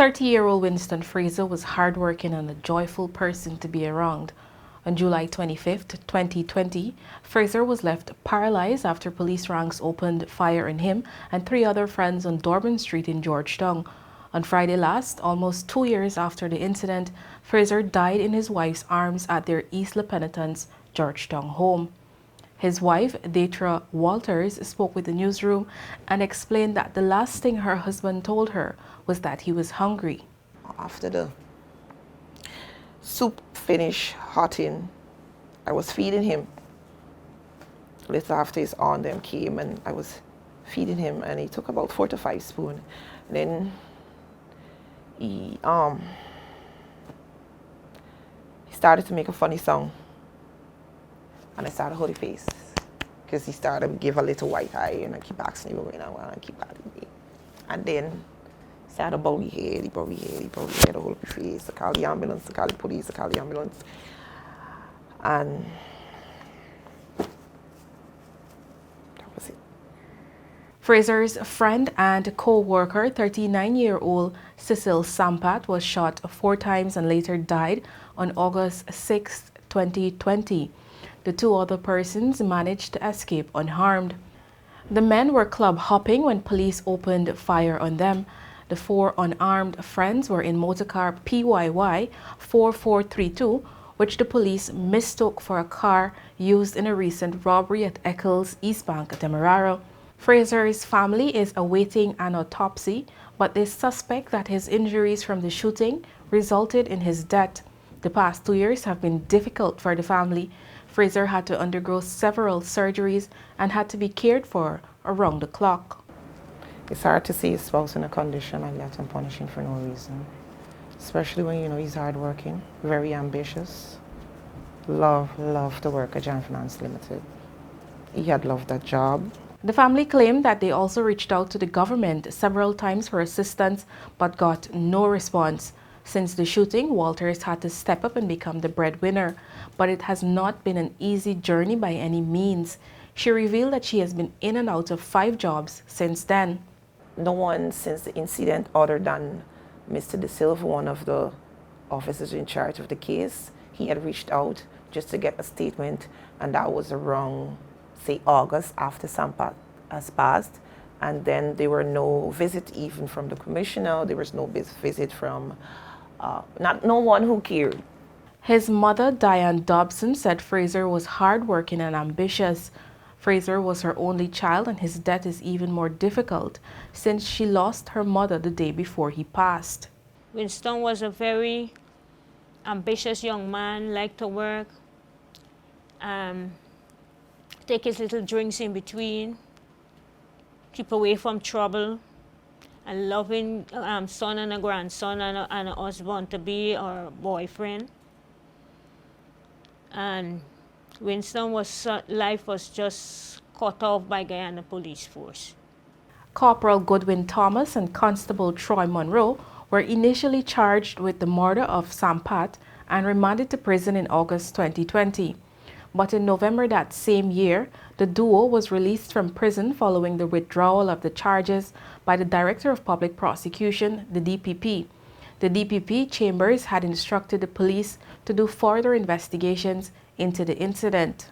30-year-old Winston Fraser was hardworking and a joyful person to be around. On July 25, 2020, Fraser was left paralyzed after police ranks opened fire on him and three other friends on Dorman Street in Georgetown. On Friday last, almost 2 years after the incident, Fraser died in his wife's arms at their East La Penitence, Georgetown home. His wife, Detra Walters, spoke with the newsroom and explained that the last thing her husband told her was that he was hungry. After the soup finished hotting, I was feeding him. A little after his aunt them came and I was feeding him, and he took about 4 to 5 spoons. Then he started to make a funny sound. And I started to hold his face, because he started to give a little white eye, and I keep asking him, and keep asking me. And then he started to bow his head, he bowed his head, hold up his face, I call the ambulance, I call the police, I call the ambulance. And that was it. Fraser's friend and co-worker, 39-year-old Cecil Sampat, was shot 4 times and later died on August 6, 2020. The 2 other persons managed to escape unharmed. The men were club hopping when police opened fire on them. The 4 unarmed friends were in motorcar PYY 4432, which the police mistook for a car used in a recent robbery at Eccles East Bank, Demerara. Fraser's family is awaiting an autopsy, but they suspect that his injuries from the shooting resulted in his death. The past 2 years have been difficult for the family. Fraser had to undergo several surgeries and had to be cared for around the clock. It's hard to see his spouse in a condition like that and punish him for no reason. Especially when, he's hardworking, very ambitious. Loved to work at Jan Finance Limited. He had loved that job. The family claimed that they also reached out to the government several times for assistance but got no response. Since the shooting, Walters had to step up and become the breadwinner, but it has not been an easy journey by any means. She revealed that she has been in and out of 5 jobs since then. No one since the incident other than Mr. De Silva, one of the officers in charge of the case, he had reached out just to get a statement, and that was around, say, August after Sampat has passed. And then there were no visit even from the commissioner, there was no visit from no one who cared. His mother, Diane Dobson, said Fraser was hardworking and ambitious. Fraser was her only child, and his death is even more difficult since she lost her mother the day before he passed. Winston was a very ambitious young man, liked to work, take his little drinks in between, keep away from trouble, a loving son and a grandson and a husband-to-be or boyfriend. And Winston's life was just cut off by Guyana Police Force. Corporal Goodwin Thomas and Constable Troy Monroe were initially charged with the murder of Sampat and remanded to prison in August 2020. But in November that same year, the duo was released from prison following the withdrawal of the charges by the Director of Public Prosecution, the DPP. The DPP chambers had instructed the police to do further investigations into the incident.